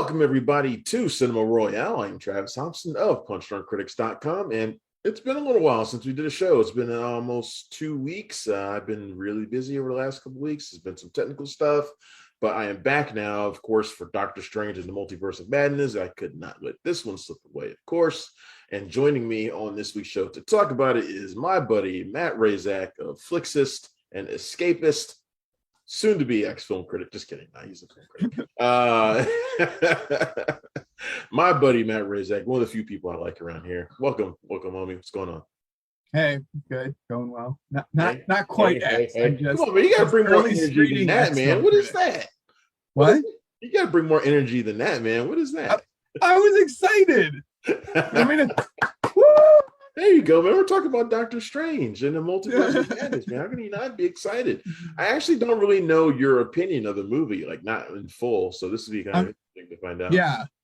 Welcome, everybody, to Cinema Royale. I'm Travis Hopson of punchdrunkcritics.com, and it's been a little while since we did a show. It's been almost 2 weeks. I've been really busy over the last couple of weeks. There's been some technical stuff, but I am back now, of course, for Doctor Strange and the Multiverse of Madness. I could not let this one slip away, of course. And joining me on this week's show to talk about it is my buddy, Matt Razak of Flixist and Escapist, soon to be ex-film critic. Just kidding. Nah, he's a film critic. My buddy Matt Razak, one of the few people I like around here. Welcome, homie. What's going on? Hey, good, going well. Not quite. Hey. Come on, man. You gotta bring more energy than that, man. What is that? What? You gotta bring more energy than that, man. What is that? I was excited. I mean, there you go, man. We're talking about Doctor Strange and the Multiverse of Madness, man. How can you not be excited? I actually don't really know your opinion of the movie, like not in full. So this would be kind of interesting to find out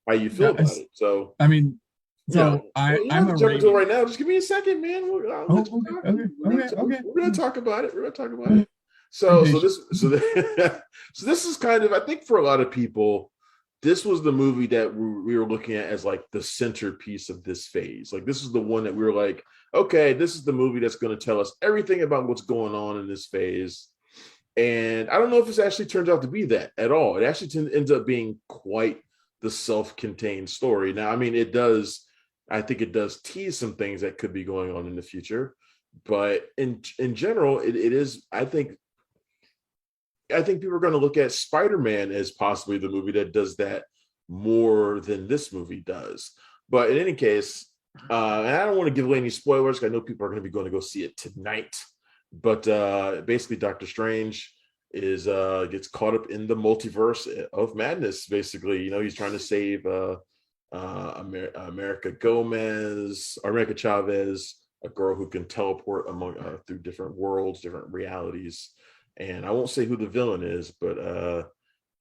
how you feel about it. So I mean, I'm a jump into it right now. Just give me a second, man. We're gonna talk about it. We're gonna talk about it. So this is kind of, I think for a lot of people, this was the movie that we were looking at as like the centerpiece of this phase. Like this is the one that we were like, okay, this is the movie that's going to tell us everything about what's going on in this phase. And I don't know if this actually turns out to be that at all. It actually ends up being quite the self-contained story. Now, I mean, I think it does tease some things that could be going on in the future, but in general, it is, I think people are going to look at Spider-Man as possibly the movie that does that more than this movie does. But in any case, and I don't want to give away any spoilers. I know people are going to be going to go see it tonight. But basically, Doctor Strange gets caught up in the multiverse of madness. Basically, he's trying to save America Chavez, a girl who can teleport through different worlds, different realities. And I won't say who the villain is, but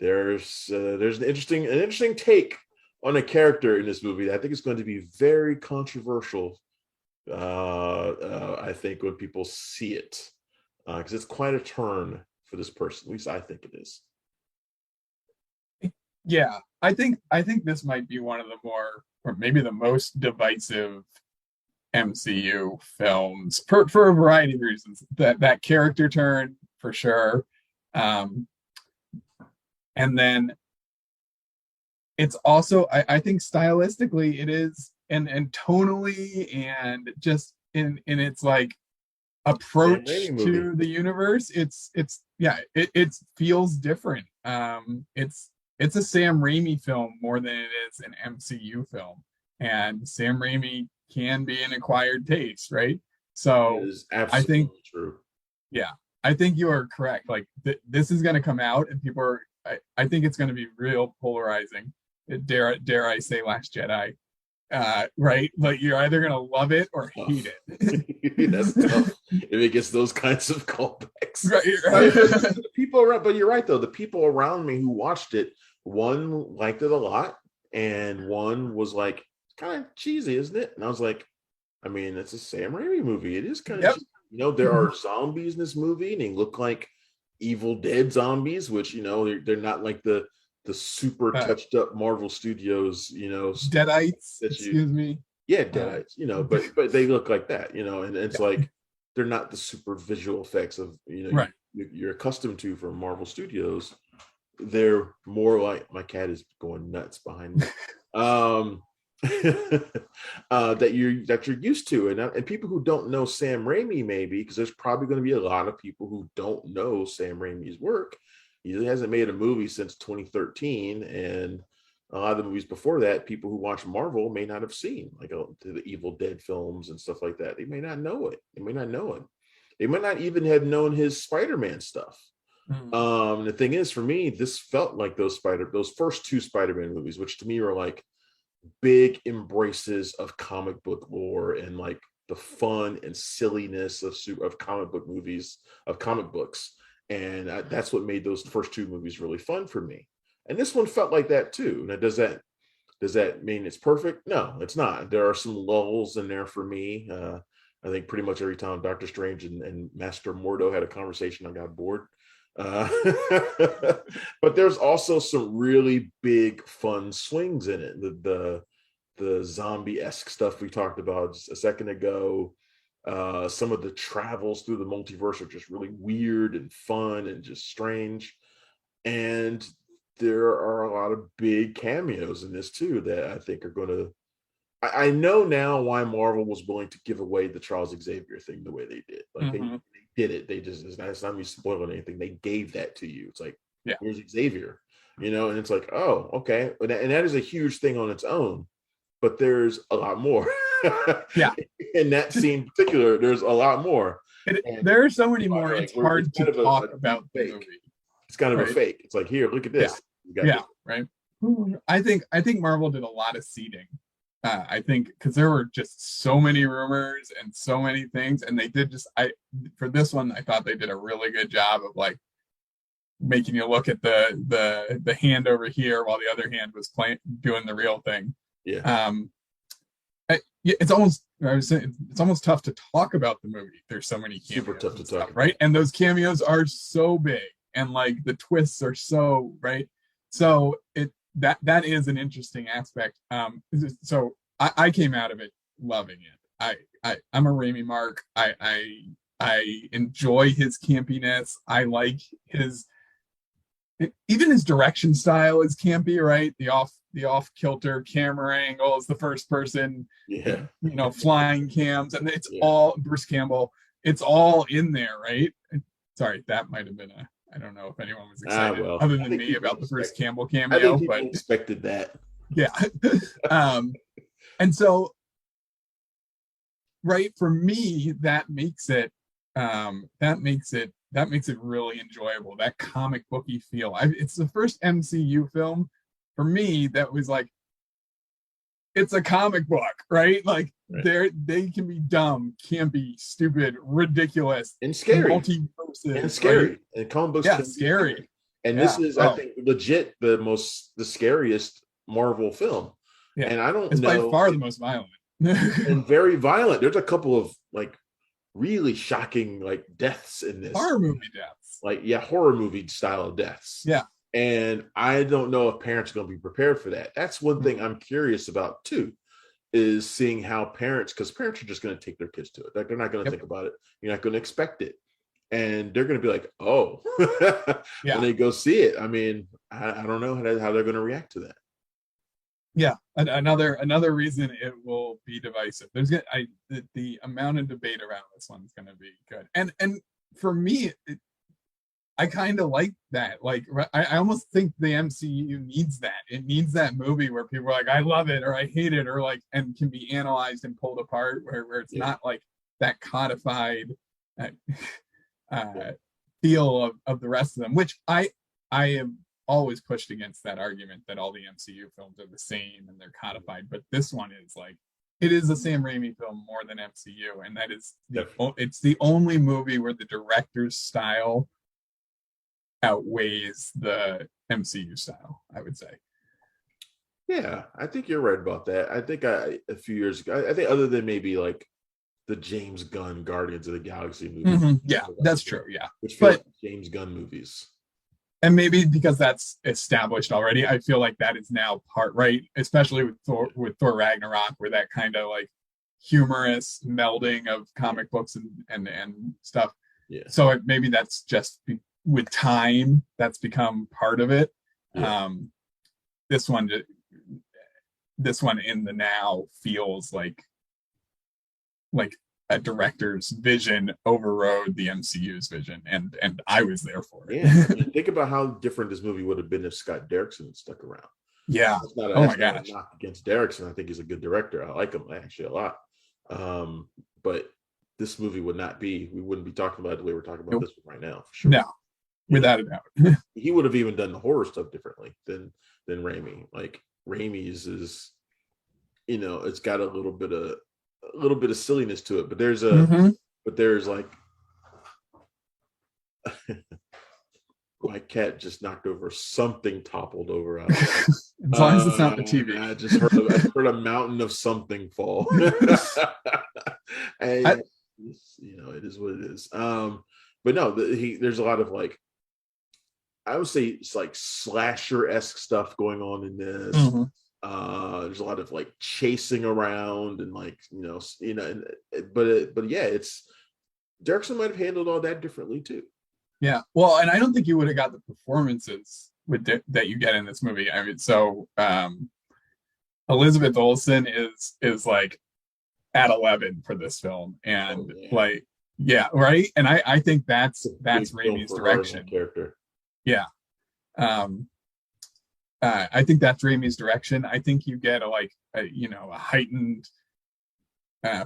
there's an interesting take on a character in this movie that I think is going to be very controversial. I think when people see it, because it's quite a turn for this person. At least I think it is. Yeah, I think this might be one of the more, or maybe the most divisive MCU films for a variety of reasons. That character turn, for sure. And then it's also, I think stylistically it is, and tonally, and just in its like approach to the universe, it feels different. It's a Sam Raimi film more than it is an MCU film, and Sam Raimi can be an acquired taste, right? So I think true. Yeah, I think you are correct. Like this is going to come out, and people are. I think it's going to be real polarizing. Dare I say, Last Jedi, right? Like you're either going to love it or hate it. That's tough if it gets those kinds of callbacks. Right. People around, but you're right though. The people around me who watched it, one liked it a lot, and one was like, kind of cheesy, isn't it? And I was like, I mean, it's a Sam Raimi movie. It is kind of, there are zombies in this movie, and they look like Evil Dead zombies, which they're not like the super touched up Marvel Studios, Deadites. Excuse me. Yeah, Deadites. But they look like that, and it's like they're not the super visual effects of you're accustomed to from Marvel Studios. They're more like, my cat is going nuts behind me. that you're used to, and people who don't know Sam Raimi, maybe, because there's probably going to be a lot of people who don't know Sam Raimi's work. He hasn't made a movie since 2013, and a lot of the movies before that, people who watch Marvel may not have seen, like the Evil Dead films and stuff like that. They may not know it. They may not know him. They might not even have known his Spider-Man stuff. The thing is, for me, this felt like those first two Spider-Man movies, which to me were like big embraces of comic book lore and like the fun and silliness of comic book movies, of comic books. And that's what made those first two movies really fun for me. And this one felt like that too. Now, does that mean it's perfect? No, it's not. There are some lulls in there for me. I think pretty much every time Doctor Strange and Master Mordo had a conversation, I got bored. Uh, but there's also some really big fun swings in it. The zombie-esque stuff we talked about just a second ago. Some of the travels through the multiverse are just really weird and fun and just strange. And there are a lot of big cameos in this too that I think are going to. I know now why Marvel was willing to give away the Charles Xavier thing the way they did. Like they did it. They just, it's not me spoiling anything. They gave that to you. It's like, here's Xavier, and it's like, oh, okay. And that is a huge thing on its own, but there's a lot more. In that scene in particular, there's a lot more. There are so many more. It's hard to talk about the movie. It's kind of a fake. It's like, here, look at this. Right. I think Marvel did a lot of seeding. I think because there were just so many rumors and so many things, and they did for this one, I thought they did a really good job of like making you look at the hand over here while the other hand was doing the real thing. It's almost tough to talk about the movie. There's so many cameos. Super tough to talk about. Right? And those cameos are so big, and like the twists are so right. So that is an interesting aspect. So I came out of it loving it. I'm a Raimi mark. I enjoy his campiness. I like even his direction style is campy, right? The off kilter camera angle is the first person, flying cams, and it's all Bruce Campbell. It's all in there, right? Sorry, that might have been I don't know if anyone was excited other than me about the Bruce Campbell cameo. I think people expected that. Yeah. And so, right, for me, that makes it really enjoyable. That comic booky feel. It's the first MCU film for me that was like, it's a comic book, right? Like they can be dumb, campy, stupid, ridiculous, and scary, and scary, right? And comic books can scary. Be scary. And this is, I think, legit the scariest Marvel film. Yeah, and I don't know. It's by far the most violent and very violent. There's a couple of like really shocking like deaths in this horror movie deaths, horror movie style of deaths. Yeah. And I don't know if parents are going to be prepared for that. That's one thing I'm curious about too, is seeing how because parents are just going to take their kids to it. Like they're not going to think about it. You're not going to expect it. And they're going to be like, oh, when they go see it. I mean, I don't know how they're going to react to that. Yeah. Another reason it will be divisive. The amount of debate around this one's going to be good. And for me, I kind of like that. Like, I almost think the MCU needs that. It needs that movie where people are like, I love it or I hate it, or like, and can be analyzed and pulled apart, where it's not like that codified feel of the rest of them, which I have always pushed against that argument that all the MCU films are the same and they're codified. But this one is like, it is a Sam Raimi film more than MCU. And that is, it's the only movie where the director's style outweighs the MCU style, I would say. Yeah, I think you're right about that. I think a few years ago, I think other than maybe like the James Gunn Guardians of the Galaxy movie. Yeah, that's true. Yeah. Which feels like James Gunn movies. And maybe because that's established already, I feel like that is now part, right? Especially with Thor Ragnarok, where that kind of like humorous melding of comic books and stuff. Yeah. So maybe that's just with time, that's become part of it. Yeah. This one in the now feels like a director's vision overrode the MCU's vision, and I was there for it. Yeah, I mean, think about how different this movie would have been if Scott Derrickson stuck around. Yeah. My gosh. Not against Derrickson. I think he's a good director. I like him actually a lot. But this movie we wouldn't be talking about it the way we're talking about this one right now, for sure. No, without a doubt. He would have even done the horror stuff differently than Raimi. Like Raimi's is, it's got a little bit of silliness to it, but there's like my cat just knocked over something, toppled over out there. As long as it's not the TV. I just heard a mountain of something fall. And it is what it is. But no, there's a lot of like I would say it's like slasher-esque stuff going on in this. Mm-hmm. There's a lot of like chasing around and like but yeah, it's Derrickson might have handled all that differently too. Yeah, well, and I don't think you would have got the performances that you get in this movie. I mean, so Elizabeth Olsen is like at 11 for this film, and like, yeah, right. And I think that's Raimi's direction. Character. Yeah. I think that's Raimi's direction. I think you get a heightened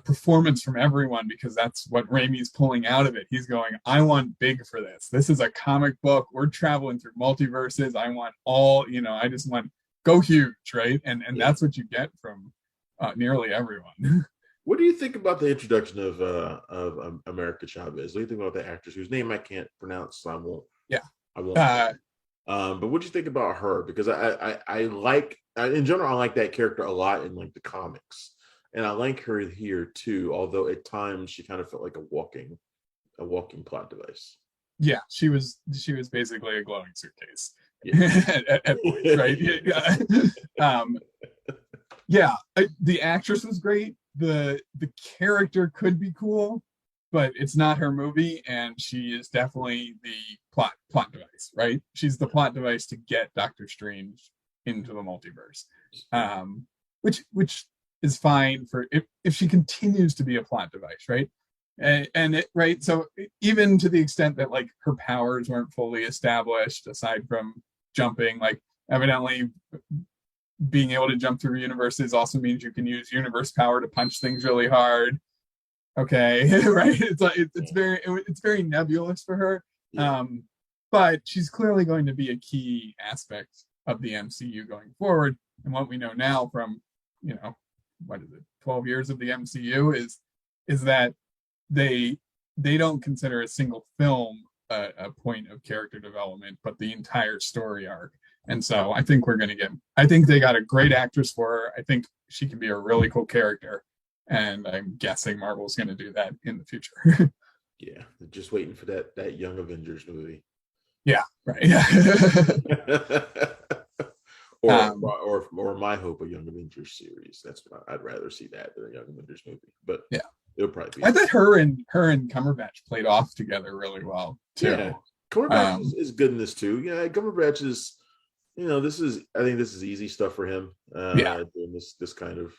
performance from everyone, because that's what Raimi's pulling out of it. He's going, I want big for this. This is a comic book. We're traveling through multiverses. I want I just want go huge, right? And that's what you get from nearly everyone. What do you think about the introduction of America Chavez? What do you think about the actress whose name I can't pronounce, so I won't. Yeah. I won't. But what do you think about her? Because I like, in general, I like that character a lot in like the comics, and I like her here too. Although at times she kind of felt like a walking plot device. Yeah, she was basically a glowing suitcase. Yeah. at points, right? Yeah. The actress was great. The character could be cool, but it's not her movie, and she is definitely the plot device, right? She's the plot device to get Doctor Strange into the multiverse, which is fine for if she continues to be a plot device, right? Right. So even to the extent that like her powers weren't fully established, aside from jumping, like evidently being able to jump through universes also means you can use universe power to punch things really hard. Okay, right? It's like it's very nebulous for her. Yeah. But she's clearly going to be a key aspect of the MCU going forward. And what we know now from, 12 years of the MCU is that they don't consider a single film a point of character development, but the entire story arc. And so I think I think they got a great actress for her. I think she can be a really cool character. And I'm guessing Marvel's going to do that in the future. Yeah, just waiting for that Young Avengers movie. Yeah, right. Yeah. or my hope, a Young Avengers series. That's what I'd rather see that than a Young Avengers movie. But yeah, it'll probably be. I thought her and Cumberbatch played off together really well too. Yeah, Cumberbatch is good in this too. Yeah, Cumberbatch is. I think this is easy stuff for him. Doing this kind of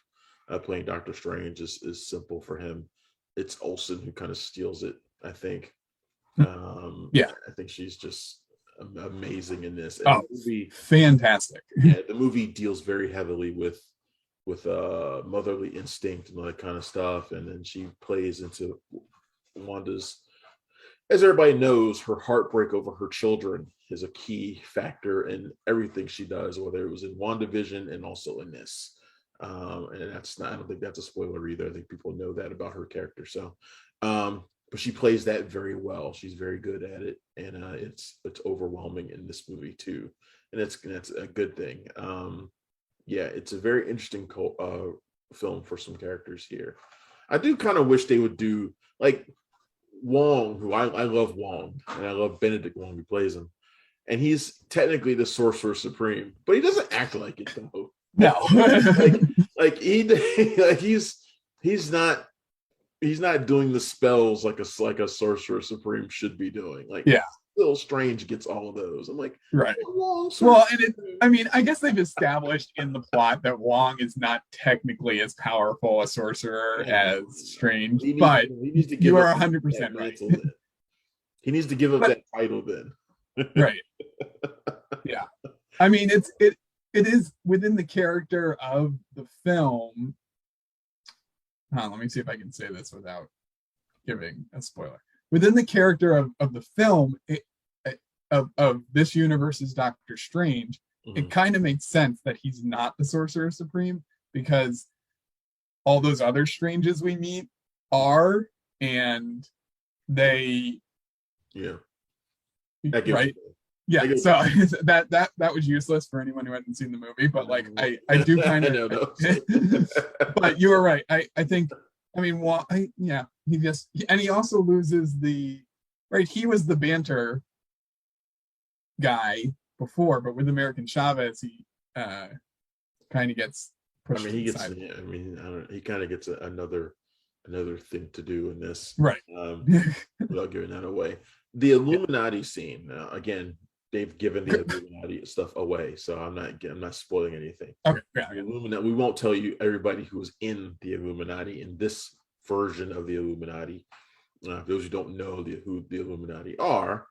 playing Doctor Strange is simple for him. It's Olsen who kind of steals it, I think. I think she's just amazing in this. And the movie, fantastic. Yeah, the movie deals very heavily with motherly instinct and all that kind of stuff, and then she plays into Wanda's. As everybody knows, her heartbreak over her children is a key factor in everything she does, whether it was in WandaVision and also in this. And that's not, I don't think that's a spoiler either. I think people know that about her character. So, but she plays that very well. She's very good at it, and it's overwhelming in this movie too, and that's a good thing. It's a very interesting film for some characters here. I do kind of wish they would do like Wong, who I love Wong, and I love Benedict Wong who plays him, and he's technically the Sorcerer Supreme, but he doesn't act like it though. No, he's not doing the spells like a Sorcerer Supreme should be doing. Like, yeah, Little Strange gets all of those. I'm like, right. Well, and I guess they've established in the plot that Wong is not technically as powerful a sorcerer as Strange, but you are 100% right. He needs to give up that title then. Right. Yeah. I mean, it is within the character of the film. Let me see if I can say this without giving a spoiler. Within the character of the film, of this universe's Doctor Strange, it kind of makes sense that he's not the Sorcerer Supreme, because all those other Stranges we meet are, and they... Yeah. Right? Yeah, so that was useless for anyone who hadn't seen the movie, but like I do kind of but you were right. I think, I mean, he also loses the right. He was the banter guy before, but with American Chavez, he kind of gets pushed to the side. He kind of gets another thing to do in this, right? Without giving that away. The Illuminati scene. Again, they've given the Illuminati stuff away, so I'm not spoiling anything. Okay, yeah. Illuminati. We won't tell you everybody who was in the Illuminati in this version of the Illuminati. Those who don't know who the Illuminati are,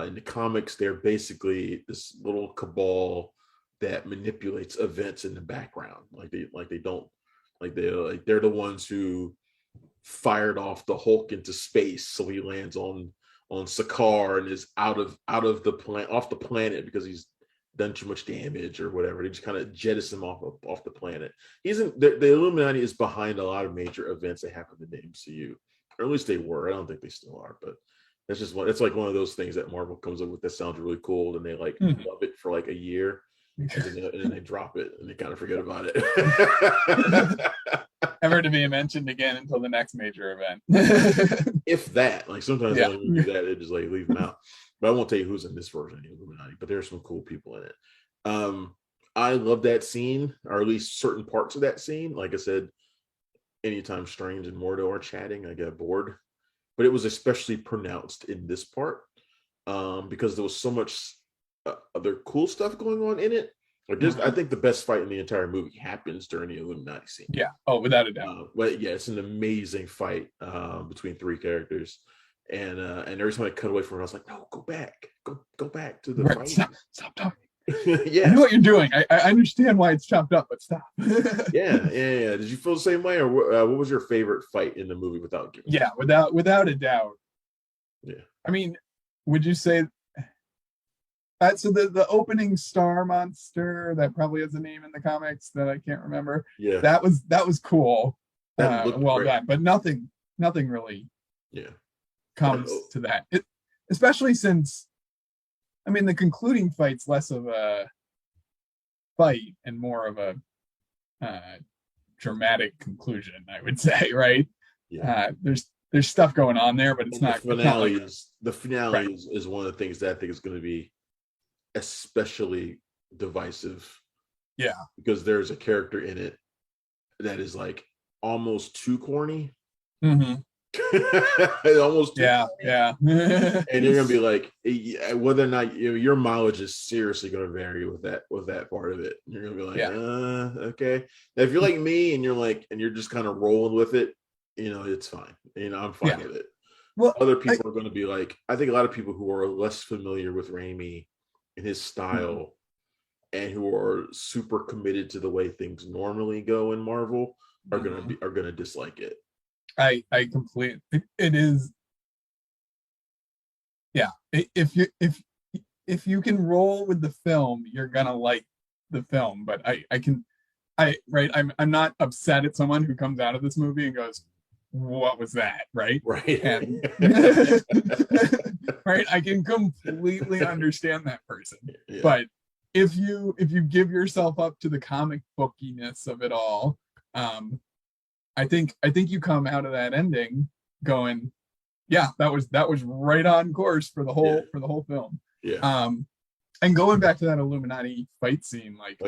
in the comics, they're basically this little cabal that manipulates events in the background. They're the ones who fired off the Hulk into space, so he lands on Sakaar and is off the planet because he's done too much damage or whatever. They just kind of jettison him off the planet. The Illuminati is behind a lot of major events that happen in the MCU, or at least they were. I don't think they still are, but that's just one. It's like one of those things that Marvel comes up with that sounds really cool, and they love it for like a year, and then they drop it and they kind of forget about it. Never to be mentioned again until the next major event. If that, like sometimes they don't do that, they just like leave them out. But I won't tell you who's in this version of the Illuminati, but there's some cool people in it. I love that scene, or at least certain parts of that scene. Like I said, anytime Strange and Mordo are chatting, I get bored. But it was especially pronounced in this part because there was so much other cool stuff going on in it. I think the best fight in the entire movie happens during the Illuminati scene. Yeah. Oh, without a doubt. But yeah, it's an amazing fight between three characters. And every time I cut away from it, I was like, no, go back. Go back to the fight. Stop talking. Yeah. I know what you're doing. I understand why it's chopped up, but stop. Yeah. Did you feel the same way? Or what was your favorite fight in the movie without giving? Yeah, without a doubt. Yeah. I mean, would you say so the opening star monster that probably has a name in the comics that I can't remember. Yeah. That was cool. Well great. done, but nothing really comes to that. Especially since, I mean, the concluding fight's less of a fight and more of a dramatic conclusion, I would say, right? Yeah. There's stuff going on there, but it's not. The finale is one of the things that I think is going to be especially divisive. Yeah. Because there's a character in it that is like almost too corny. Mm-hmm. Almost too corny. Yeah. And you're gonna be like, whether or not your mileage is seriously gonna vary with that part of it. You're gonna be like, okay. Now, if you're like me and you're just kind of rolling with it, it's fine. I'm fine with it. Well, other people are gonna be like, I think a lot of people who are less familiar with Raimi and his style and who are super committed to the way things normally go in Marvel are gonna dislike it. I completely. It is. Yeah, if you can roll with the film, you're gonna like the film. But I'm not upset at someone who comes out of this movie and goes, "What was that?" Right? And, right. I can completely understand that person. Yeah. But if you give yourself up to the comic bookiness of it all, I think you come out of that ending going, yeah, that was right on course for the whole film. Yeah. And going back to that Illuminati fight scene, like,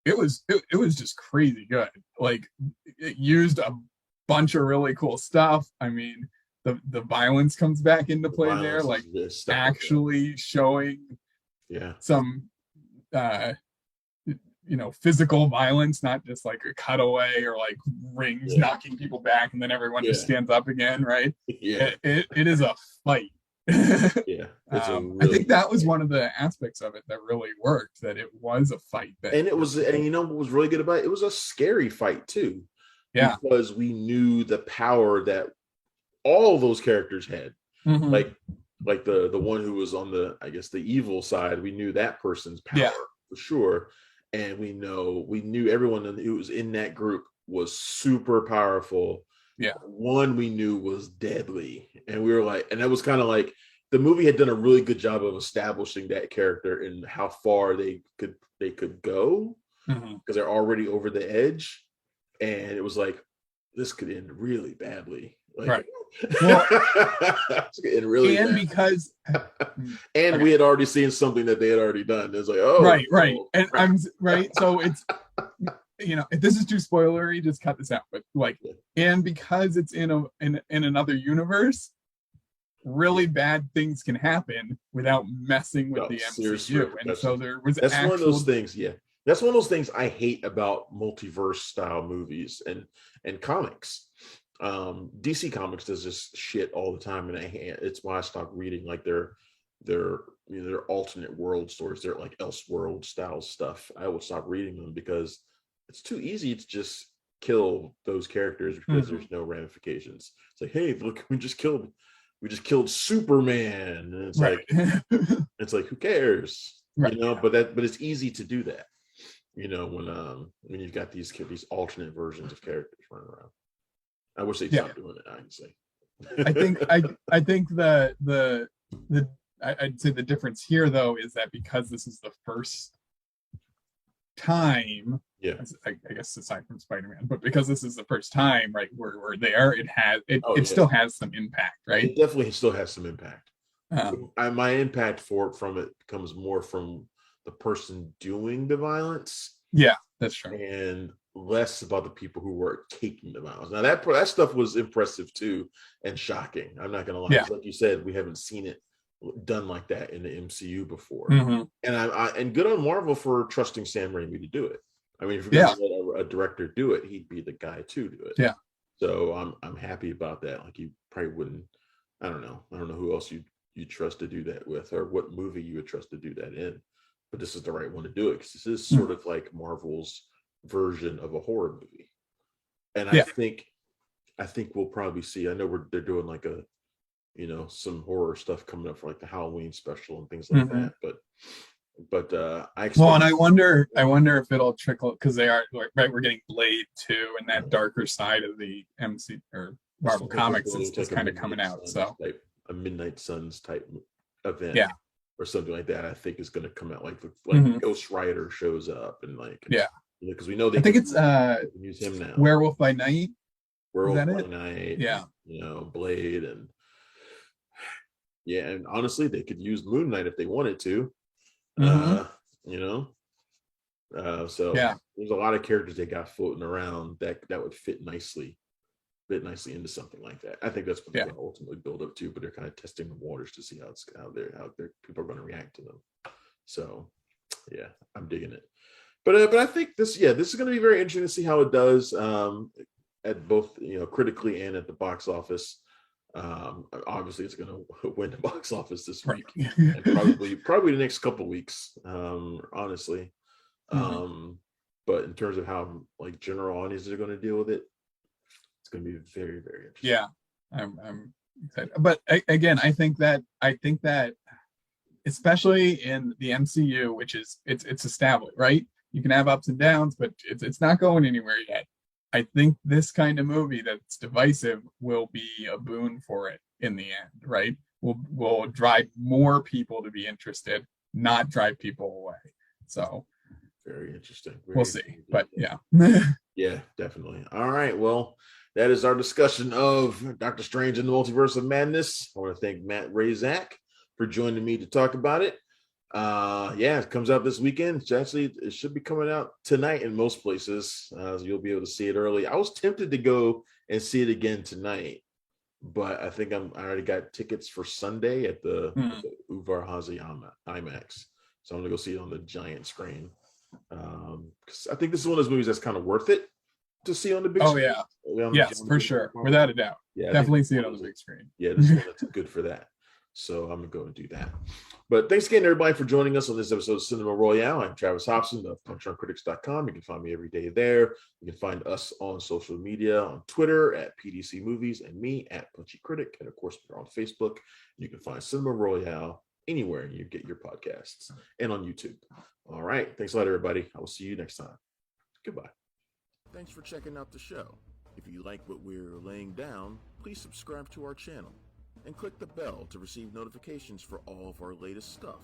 it was just crazy good. Like, it used a bunch of really cool stuff. I mean, the violence comes back into play there, like actually showing some physical violence, not just like a cutaway or like rings knocking people back and then everyone just stands up again, right? Yeah. It is a fight. Yeah. I think that was one of the aspects of it that really worked, that it was a fight. And what was really good about it? It was a scary fight too. Yeah. Because we knew the power that all those characters had. Mm-hmm. Like the one who was on the evil side, we knew that person's power for sure. And we knew everyone who was in that group was super powerful. Yeah. One we knew was deadly. And we were like, and that was kind of like the movie had done a really good job of establishing that character and how far they could go, because they're already over the edge. And it was like, this could end really badly. Like, right. Well, it really and because and okay. we had already seen something that they had already done. It's like, oh, right. oh, And crap. I'm right. So it's, if this is too spoilery, just cut this out. But like, and because it's in another universe, really bad things can happen without messing with the MCU. And so there was that's one of those things. Yeah, that's one of those things I hate about multiverse style movies and comics. DC Comics does this shit all the time, and it's why I stopped reading like their alternate world stories. They're like Elseworld style stuff. I will stop reading them because it's too easy to just kill those characters because there's no ramifications. It's like, hey, look, we just killed Superman, and it's like who cares, right, but it's easy to do that, when you've got these alternate versions of characters running around. I wish they'd stop doing it, honestly. I think I'd say the difference here though is that because this is the first time, I guess aside from Spider-Man, but because this is the first time, right, we're there, it still has some impact, right? It definitely still has some impact. My impact from it comes more from the person doing the violence. Yeah, that's true. And less about the people who were taking the violence. Now that stuff was impressive too and shocking. I'm not gonna lie. Yeah. Like you said, we haven't seen it done like that in the MCU before. And and good on Marvel for trusting Sam Raimi to do it. I mean, if you're gonna let a director do it, he'd be the guy to do it. Yeah. So I'm happy about that. Like, you probably wouldn't. I don't know who else you trust to do that with, or what movie you would trust to do that in. But this is the right one to do it, because this is sort of like Marvel's version of a horror movie. And I think we'll probably see. I know they're doing like a some horror stuff coming up for like the Halloween special and things like that. But I expect, and I wonder if it'll trickle, because they are right. We're getting Blade 2, and that darker side of the MC or Marvel Comics is kind of coming out. So a Midnight Suns type event, or something like that, I think is going to come out. Like Ghost Rider shows up, and because we know they. I think it's use him now. Werewolf by Night. Werewolf by Night. Yeah. Blade and. Yeah, and honestly, they could use Moon Knight if they wanted to. So there's a lot of characters they got floating around that would fit nicely into something like that. I think that's what they're going to ultimately build up to, but they're kind of testing the waters to see how people are going to react to them. So yeah, I'm digging it. But I think this is going to be very interesting to see how it does at both critically and at the box office. Obviously it's going to win the box office this week, and probably the next couple weeks, honestly. But in terms of how like general audiences are going to deal with it, it's going to be very, very interesting. Yeah, I'm excited. But again, I think that especially in the MCU, which is it's established, right? You can have ups and downs, but it's not going anywhere yet. I think this kind of movie that's divisive will be a boon for it in the end, right? Will drive more people to be interested, not drive people away. So very interesting. We'll see. But yeah. Yeah, definitely. All right. Well, that is our discussion of Doctor Strange in the Multiverse of Madness. I want to thank Matt Razak for joining me to talk about it. It comes out this weekend. It should be coming out tonight in most places, so you'll be able to see it early. I was tempted to go and see it again tonight, but I think I already got tickets for Sunday at the Uvar Hazy IMAX, so I'm gonna go see it on the giant screen, because I think this is one of those movies that's kind of worth it to see on the big screen. Yes, for sure, without a doubt. Definitely see it on the big screen. Yeah, this one that's good for that. So I'm going to go and do that. But thanks again, everybody, for joining us on this episode of Cinema Royale. I'm Travis Hopson of PunchdrunkCritics.com. You can find me every day there. You can find us on social media, on Twitter at PDC Movies, and me at Punchy Critic. And of course, we're on Facebook. You can find Cinema Royale anywhere you get your podcasts, and on YouTube. All right. Thanks a lot, everybody. I will see you next time. Goodbye. Thanks for checking out the show. If you like what we're laying down, please subscribe to our channel and click the bell to receive notifications for all of our latest stuff.